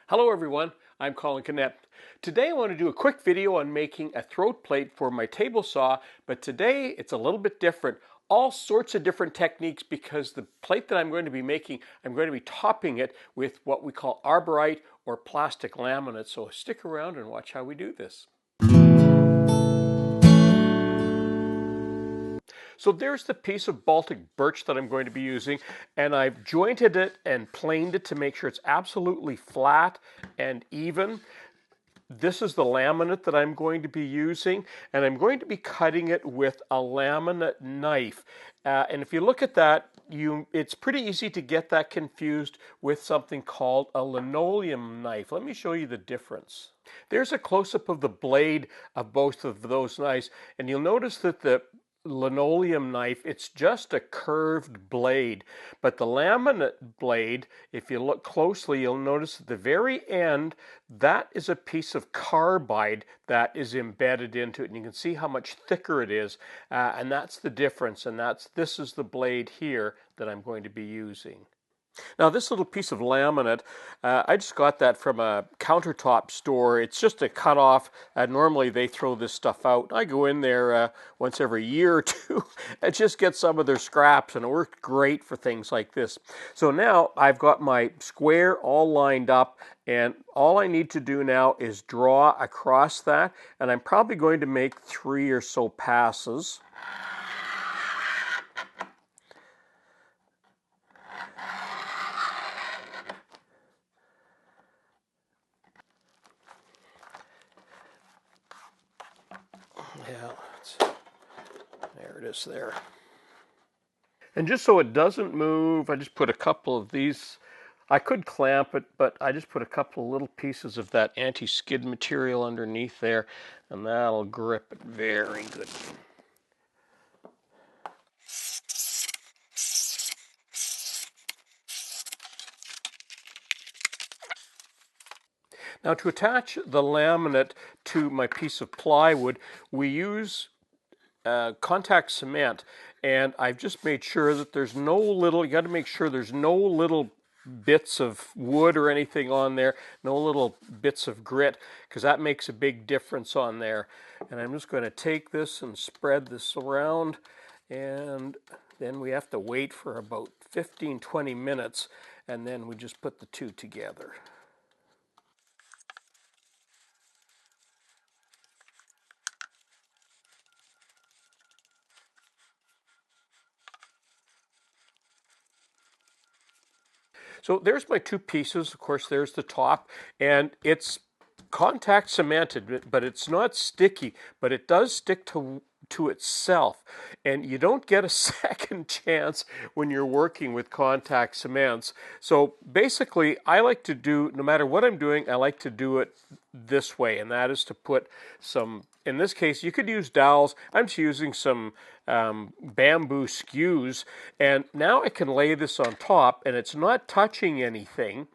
Hello everyone, I'm Colin Connett. Today I want to do a quick video on making a throat plate for my table saw, but today it's a little bit different. All sorts of different techniques because the plate that I'm going to be making, I'm going to be topping it with what we call Arborite or plastic laminate. So stick around and watch how we do this. So there's the piece of Baltic birch that I'm going to be using, and I've jointed it and planed it to make sure it's absolutely flat and even. This is the laminate that I'm going to be using, and I'm going to be cutting it with a laminate knife. And if you look at that, it's pretty easy to get that confused with something called a linoleum knife. Let me show you the difference. There's a close-up of the blade of both of those knives, and you'll notice that the linoleum knife, it's just a curved blade, but the laminate blade, if you look closely, you'll notice at the very end that is a piece of carbide that is embedded into it, and you can see how much thicker it is, and that's the difference. And this is the blade here that I'm going to be using. Now this little piece of laminate, I just got that from a countertop store. It's just a cut-off. Normally they throw this stuff out. I go in there once every year or two and just get some of their scraps, and it worked great for things like this. So now I've got my square all lined up, and all I need to do now is draw across that, and I'm probably going to make 3 or so passes. Yeah, there it is there. And just so it doesn't move, I just put a couple of these. I could clamp it, but I just put a couple of little pieces of that anti-skid material underneath there, and that'll grip it very good. Now to attach the laminate to my piece of plywood, we use contact cement, and I've just made sure that there's no little, you got to make sure there's no little bits of wood or anything on there, no little bits of grit, because that makes a big difference on there. And I'm just going to take this and spread this around, and then we have to wait for about 15-20 minutes, and then we just put the two together. So there's my two pieces. Of course, there's the top, and it's contact cemented, but it's not sticky, but it does stick to itself. And you don't get a second chance when you're working with contact cements. So basically, I like to do, no matter what I'm doing, I like to do it this way, and that is to put some, in this case, you could use dowels. I'm just using some bamboo skews, and now I can lay this on top, and it's not touching anything.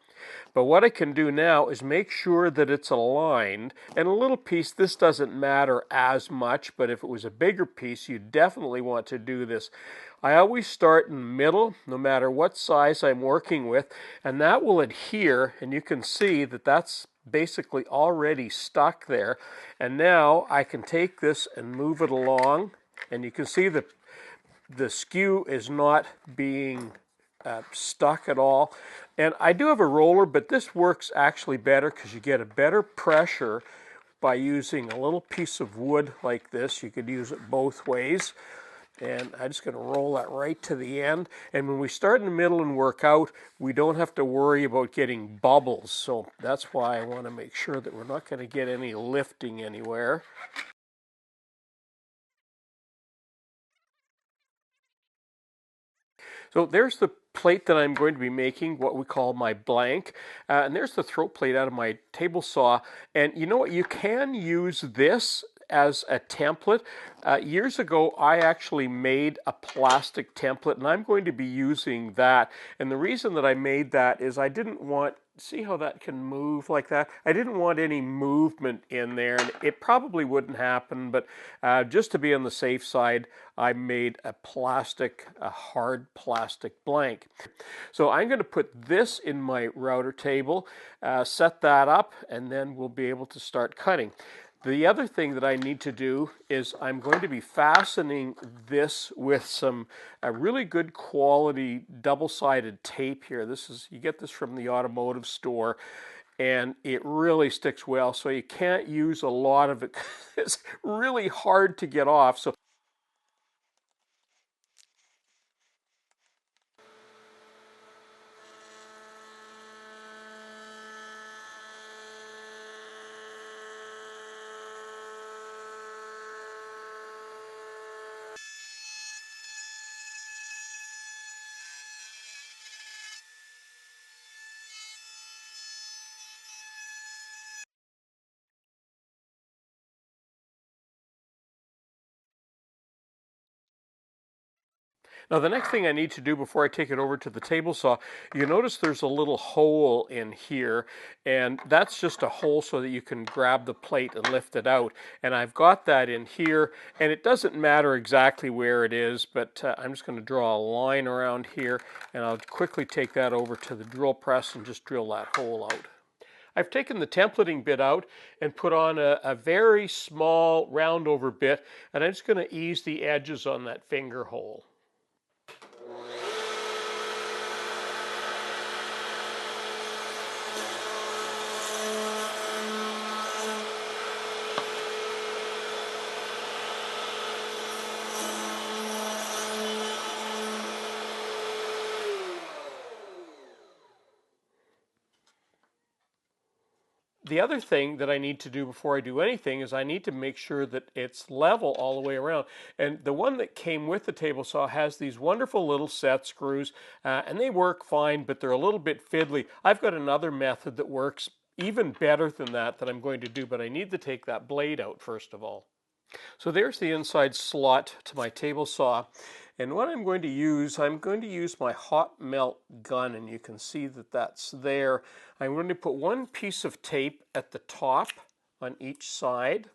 But what I can do now is make sure that it's aligned. And a little piece, this doesn't matter as much, but if it was a bigger piece, you definitely want to do this. I always start in the middle, no matter what size I'm working with, and that will adhere, and you can see that that's basically already stuck there. And now I can take this and move it along, and you can see that the skew is not being stuck at all. And I do have a roller, but this works actually better because you get a better pressure by using a little piece of wood like this. You could use it both ways. And I'm just going to roll that right to the end. And when we start in the middle and work out, we don't have to worry about getting bubbles. So that's why I want to make sure that we're not going to get any lifting anywhere. So there's the plate that I'm going to be making, what we call my blank. And there's the throat plate out of my table saw. And you know what? You can use this as a template. Years ago, I actually made a plastic template, and I'm going to be using that. And the reason that I made that is I didn't want see how that can move like that? I didn't want any movement in there, and it probably wouldn't happen, but just to be on the safe side, I made a hard plastic blank. So I'm going to put this in my router table, set that up, and then we'll be able to start cutting. The other thing that I need to do is I'm going to be fastening this with some really good quality double-sided tape here. You get this from the automotive store, and it really sticks well, so you can't use a lot of it. It's really hard to get off. So now, the next thing I need to do before I take it over to the table saw, you notice there's a little hole in here, and that's just a hole so that you can grab the plate and lift it out. And I've got that in here, and it doesn't matter exactly where it is, but I'm just going to draw a line around here, and I'll quickly take that over to the drill press and just drill that hole out. I've taken the templating bit out and put on a very small round over bit, and I'm just going to ease the edges on that finger hole. The other thing that I need to do before I do anything is I need to make sure that it's level all the way around. And the one that came with the table saw has these wonderful little set screws, and they work fine, but they're a little bit fiddly. I've got another method that works even better than that I'm going to do, but I need to take that blade out first of all. So there's the inside slot to my table saw. And what I'm going to use my hot melt gun, and you can see that that's there. I'm going to put one piece of tape at the top on each side,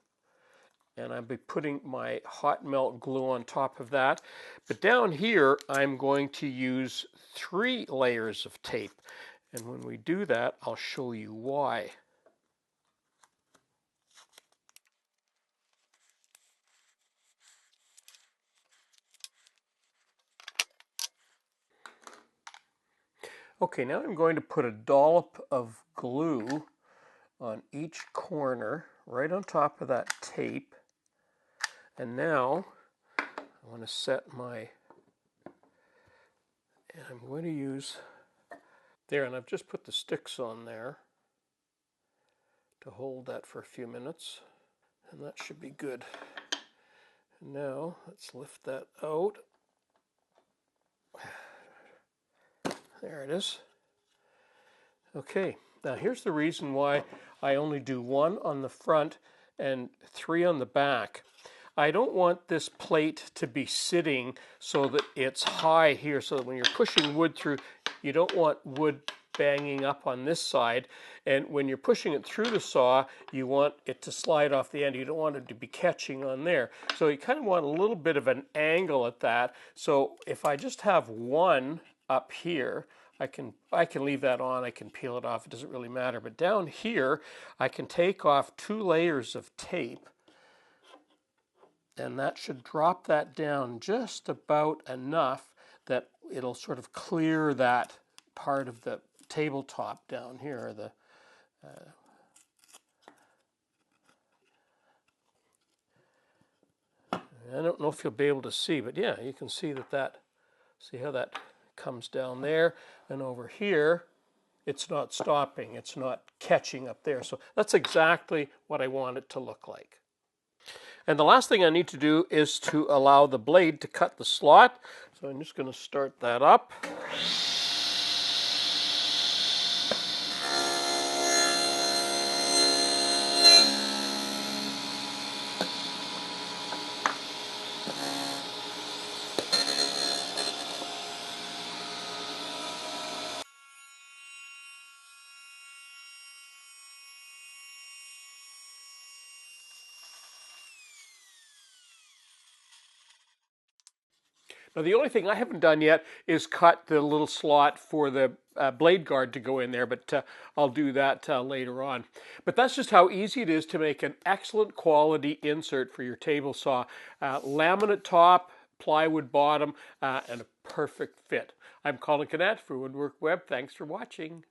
and I'll be putting my hot melt glue on top of that. But down here, I'm going to use 3 layers of tape. And when we do that, I'll show you why. Okay, now I'm going to put a dollop of glue on each corner, right on top of that tape. And now I want to set and I'm going to use there, and I've just put the sticks on there to hold that for a few minutes, and that should be good. And now let's lift that out. There it is. Okay, now here's the reason why I only do 1 on the front and 3 on the back. I don't want this plate to be sitting so that it's high here, so that when you're pushing wood through, you don't want wood banging up on this side. And when you're pushing it through the saw, you want it to slide off the end. You don't want it to be catching on there. So you kind of want a little bit of an angle at that. So if I just have 1 up here, I can leave that on, I can peel it off, it doesn't really matter. But down here, I can take off 2 layers of tape, and that should drop that down just about enough that it'll sort of clear that part of the tabletop down here. I don't know if you'll be able to see, but yeah, you can see see how that comes down there, and over here it's not stopping, it's not catching up there. So that's exactly what I want it to look like. And the last thing I need to do is to allow the blade to cut the slot. So I'm just going to start that up. Now, the only thing I haven't done yet is cut the little slot for the blade guard to go in there, but I'll do that later on. But that's just how easy it is to make an excellent quality insert for your table saw. Laminate top, plywood bottom, and a perfect fit. I'm Colin Canet for Woodwork Web. Thanks for watching.